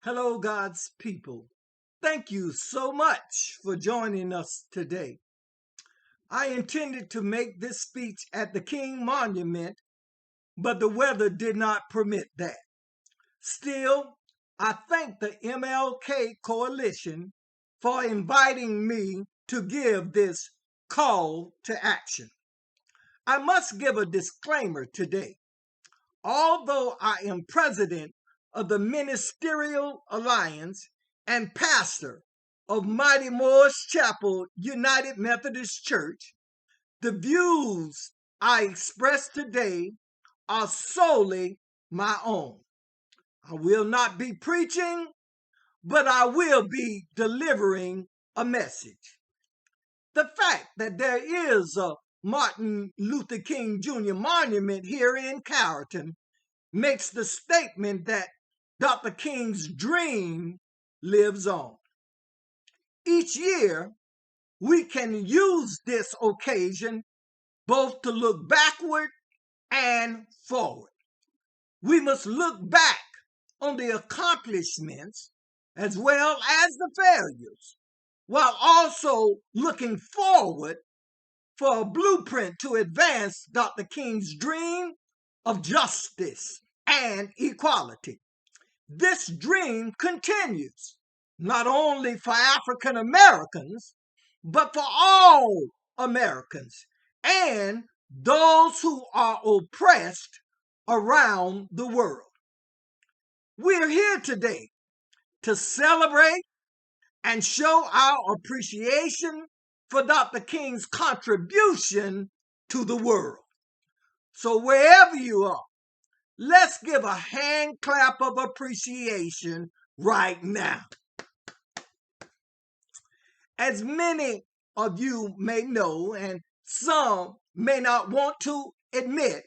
Hello, God's people. Thank you so much for joining us today. I intended to make this speech at the King Monument, but the weather did not permit that. Still, I thank the MLK Coalition for inviting me to give this call to action. I must give a disclaimer today. Although I am president of the Ministerial Alliance and pastor of Mighty Moores Chapel United Methodist Church, the views I express today are solely my own. I will not be preaching, but I will be delivering a message. The fact that there is a Martin Luther King Jr. monument here in Carrollton makes the statement that Dr. King's dream lives on. Each year, we can use this occasion both to look backward and forward. We must look back on the accomplishments as well as the failures, while also looking forward for a blueprint to advance Dr. King's dream of justice and equality. This dream continues not only for African Americans, but for all Americans and those who are oppressed around the world. We're here today to celebrate and show our appreciation for Dr. King's contribution to the world. So wherever you are, let's give a hand clap of appreciation right now. As many of you may know, and some may not want to admit,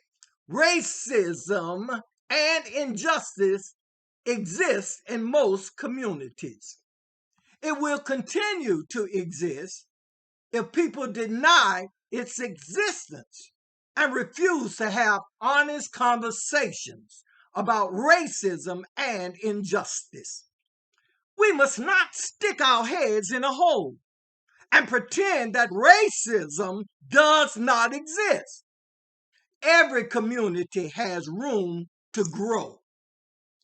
racism and injustice exist in most communities. It will continue to exist if people deny its existence and refuse to have honest conversations about racism and injustice. We must not stick our heads in a hole and pretend that racism does not exist. Every community has room to grow.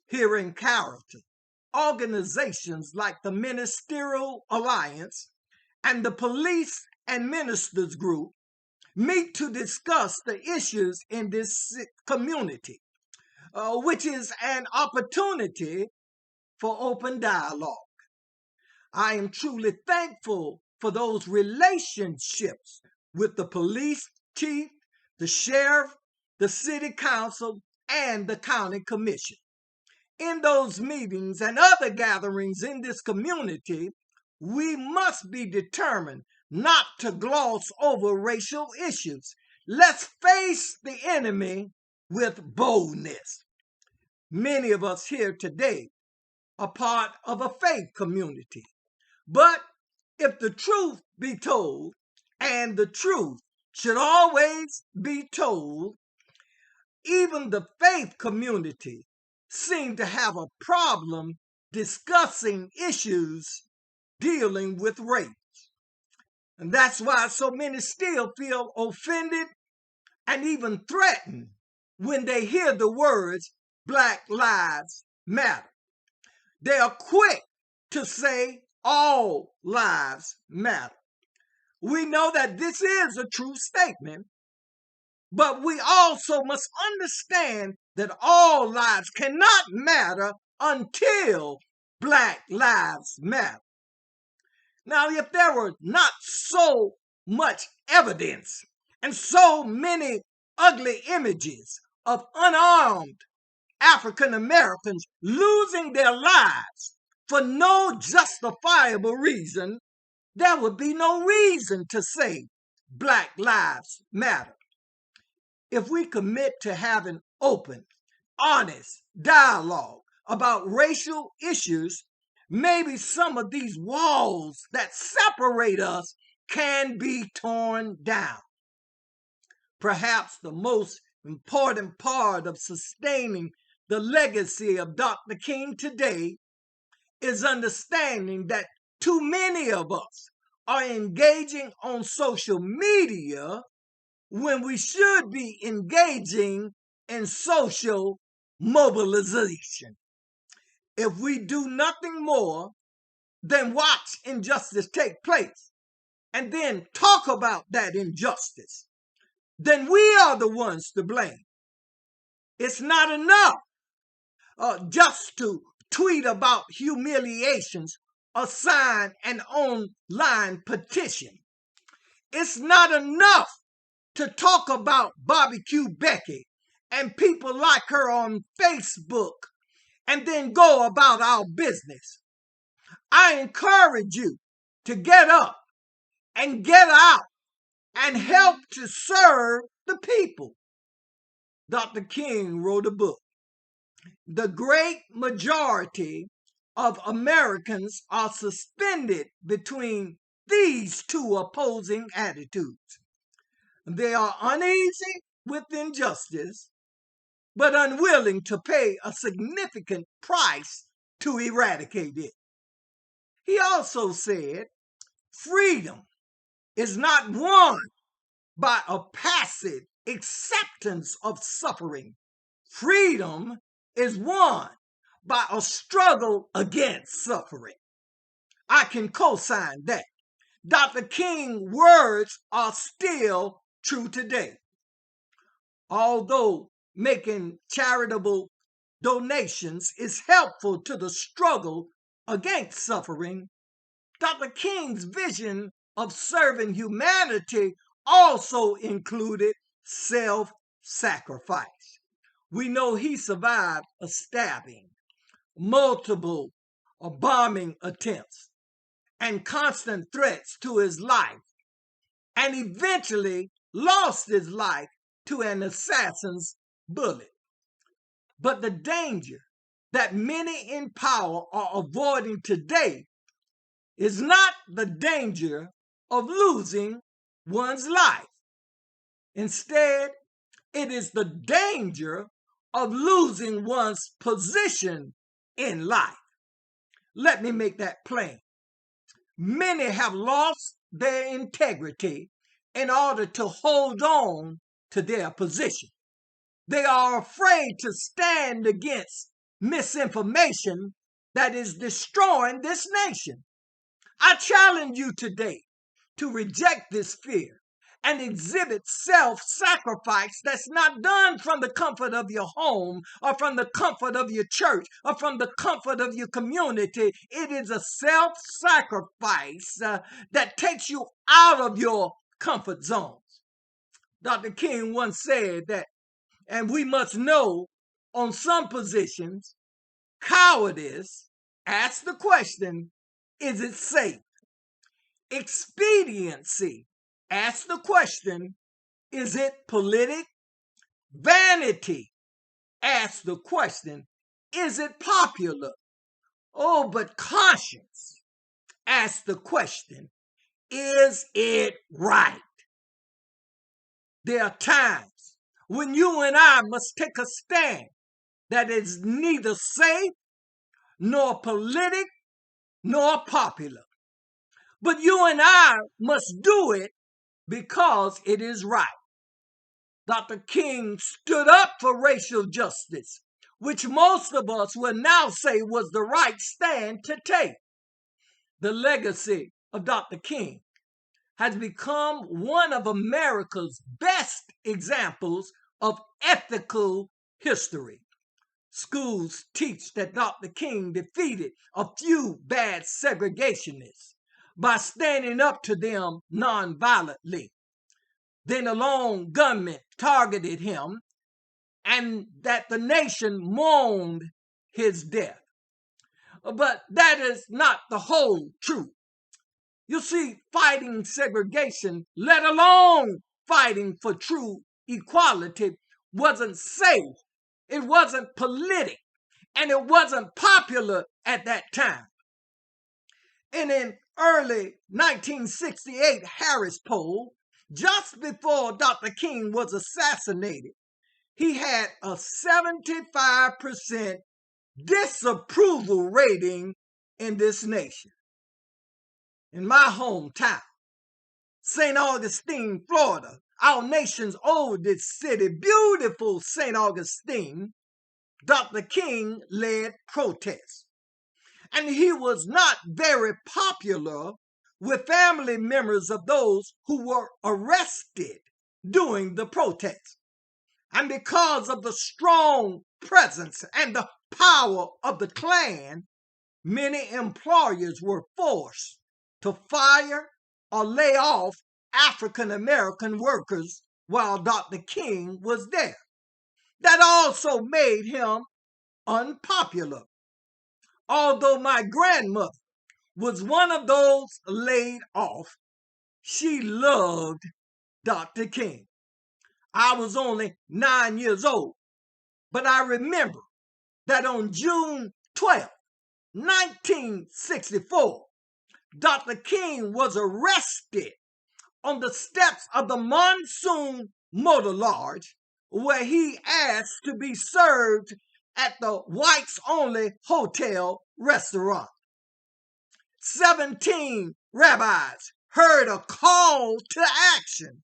Here in Carrollton, organizations like the Ministerial Alliance and the Police and Ministers Group meet to discuss the issues in this community, which is an opportunity for open dialogue. I am truly thankful for those relationships with the police chief, the sheriff, the city council, and the county commission. In those meetings and other gatherings in this community, we must be determined not to gloss over racial issues. Let's face the enemy with boldness. Many of us here today are part of a faith community. But if the truth be told, and the truth should always be told, even the faith community seem to have a problem discussing issues dealing with race. And that's why so many still feel offended and even threatened when they hear the words Black Lives Matter. They are quick to say all lives matter. We know that this is a true statement, but we also must understand that all lives cannot matter until Black Lives Matter. Now, if there were not so much evidence and so many ugly images of unarmed African Americans losing their lives for no justifiable reason, there would be no reason to say Black Lives Matter. If we commit to having open, honest dialogue about racial issues, maybe some of these walls that separate us can be torn down. Perhaps the most important part of sustaining the legacy of Dr. King today is understanding that too many of us are engaging on social media when we should be engaging in social mobilization. If we do nothing more than watch injustice take place and then talk about that injustice, then we are the ones to blame. It's not enough just to tweet about humiliations or sign an online petition. It's not enough to talk about Barbecue Becky and people like her on Facebook and then go about our business. I encourage you to get up and get out and help to serve the people. Dr. King wrote a book. The great majority of Americans are suspended between these two opposing attitudes. They are uneasy with injustice, but unwilling to pay a significant price to eradicate it. He also said, freedom is not won by a passive acceptance of suffering. Freedom is won by a struggle against suffering. I can co-sign that. Dr. King's words are still true today. Although making charitable donations is helpful to the struggle against suffering, Dr. King's vision of serving humanity also included self-sacrifice. We know he survived a stabbing, multiple bombing attempts, and constant threats to his life, and eventually lost his life to an assassin's bullet. But the danger that many in power are avoiding today is not the danger of losing one's life. Instead, it is the danger of losing one's position in life. Let me make that plain. Many have lost their integrity in order to hold on to their position. They are afraid to stand against misinformation that is destroying this nation. I challenge you today to reject this fear and exhibit self-sacrifice that's not done from the comfort of your home or from the comfort of your church or from the comfort of your community. It is a self-sacrifice that takes you out of your comfort zones. Dr. King once said that, and we must know on some positions, cowardice asks the question, is it safe? Expediency asks the question, is it politic? Vanity asks the question, is it popular? Oh, but conscience asks the question, is it right? There are times when you and I must take a stand that is neither safe, nor politic, nor popular. But you and I must do it because it is right. Dr. King stood up for racial justice, which most of us will now say was the right stand to take. The legacy of Dr. King has become one of America's best examples of ethical history. Schools teach that Dr. King defeated a few bad segregationists by standing up to them nonviolently. Then a lone gunman targeted him, and that the nation mourned his death. But that is not the whole truth. You see, fighting segregation, let alone fighting for true equality, wasn't safe, it wasn't politic, and it wasn't popular at that time. In an early 1968 Harris poll, just before Dr. King was assassinated, he had a 75% disapproval rating in this nation. In my hometown, St. Augustine, Florida, our nation's oldest city, beautiful St. Augustine, Dr. King led protests. And he was not very popular with family members of those who were arrested during the protest. And because of the strong presence and the power of the Klan, many employers were forced to fire or lay off African American workers while Dr. King was there. That also made him unpopular. Although my grandmother was one of those laid off, she loved Dr. King. I was only 9 years old, but I remember that on June 12, 1964, Dr. King was arrested on the steps of the Monsoon Motor Lodge, where he asked to be served at the Whites Only Hotel restaurant. 17 rabbis heard a call to action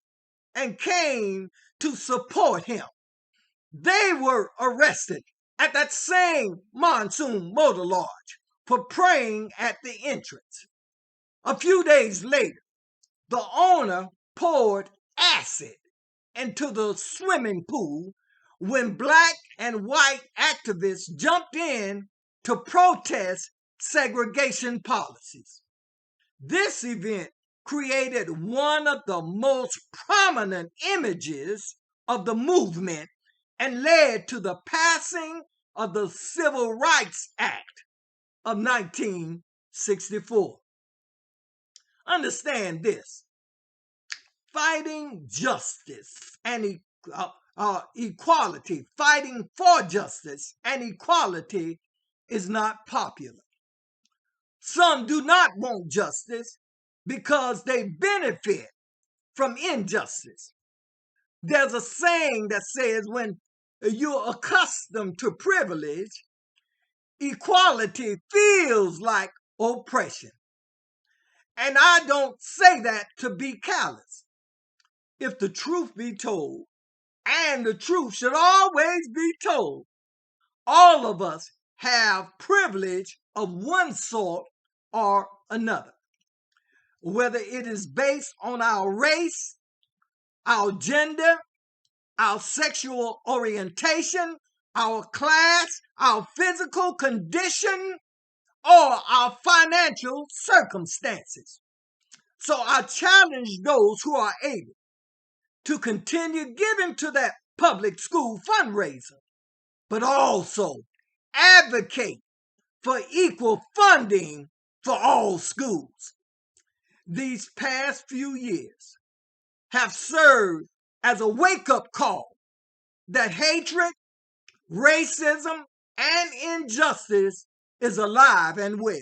and came to support him. They were arrested at that same Monsoon Motor Lodge for praying at the entrance. A few days later, the owner poured acid into the swimming pool when black and white activists jumped in to protest segregation policies. This event created one of the most prominent images of the movement and led to the passing of the Civil Rights Act of 1964. Understand this: fighting justice and equality, fighting for justice and equality is not popular. Some do not want justice because they benefit from injustice. There's a saying that says when you're accustomed to privilege, equality feels like oppression. And I don't say that to be callous. If the truth be told, and the truth should always be told, all of us have privilege of one sort or another. Whether it is based on our race, our gender, our sexual orientation, our class, our physical condition, or our financial circumstances. So I challenge those who are able to continue giving to that public school fundraiser, but also advocate for equal funding for all schools. These past few years have served as a wake-up call that hatred, racism, and injustice is alive and well.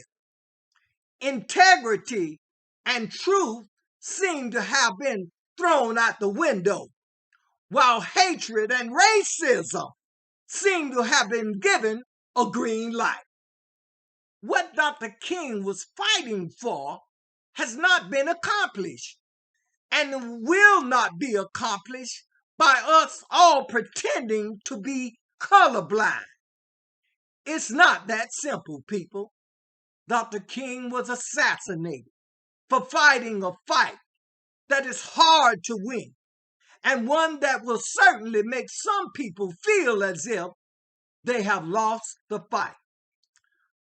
Integrity and truth seem to have been thrown out the window, while hatred and racism seem to have been given a green light. What Dr. King was fighting for has not been accomplished and will not be accomplished by us all pretending to be colorblind. It's not that simple, people. Dr. King was assassinated for fighting a fight that is hard to win, and one that will certainly make some people feel as if they have lost the fight.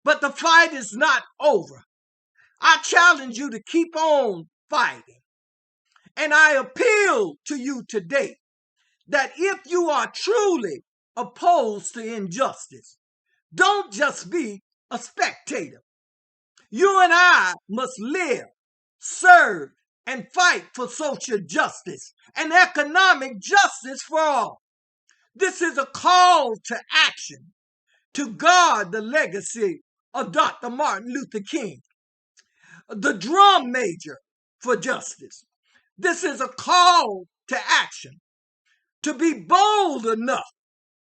But the fight is not over. I challenge you to keep on fighting. And I appeal to you today that if you are truly opposed to injustice, don't just be a spectator. You and I must live, serve, and fight for social justice and economic justice for all. This is a call to action to guard the legacy of Dr. Martin Luther King, the drum major for justice. This is a call to action to be bold enough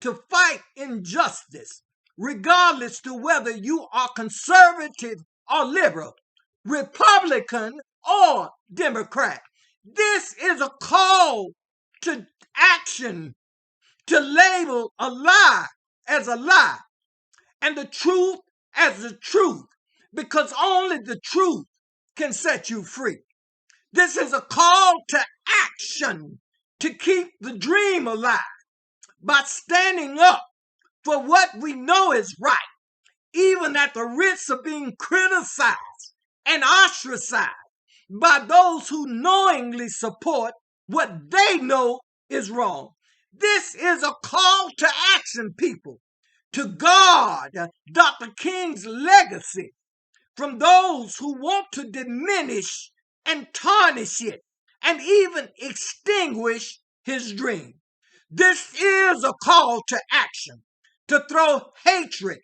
to fight injustice regardless to whether you are conservative or liberal, Republican or Democrat. This is a call to action, to label a lie as a lie and the truth as the truth, because only the truth can set you free. This is a call to action to keep the dream alive by standing up for what we know is right, even at the risk of being criticized and ostracized by those who knowingly support what they know is wrong. This is a call to action, people, to guard Dr. King's legacy from those who want to diminish and tarnish it and even extinguish his dream. This is a call to action to throw hatred,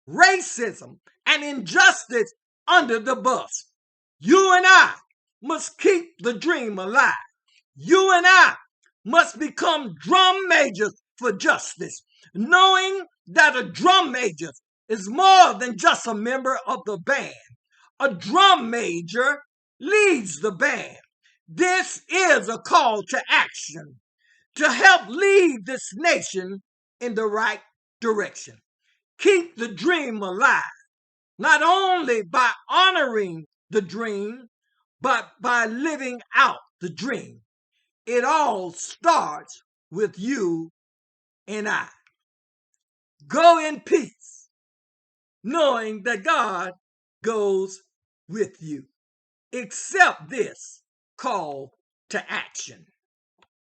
racism, and injustice under the bus. You and I must keep the dream alive. You and I must become drum majors for justice, knowing that a drum major is more than just a member of the band. A drum major leads the band. This is a call to action to help lead this nation in the right direction. Keep the dream alive, not only by honoring the dream, but by living out the dream. It all starts with you and I. Go in peace, knowing that God goes with you. Accept this call to action.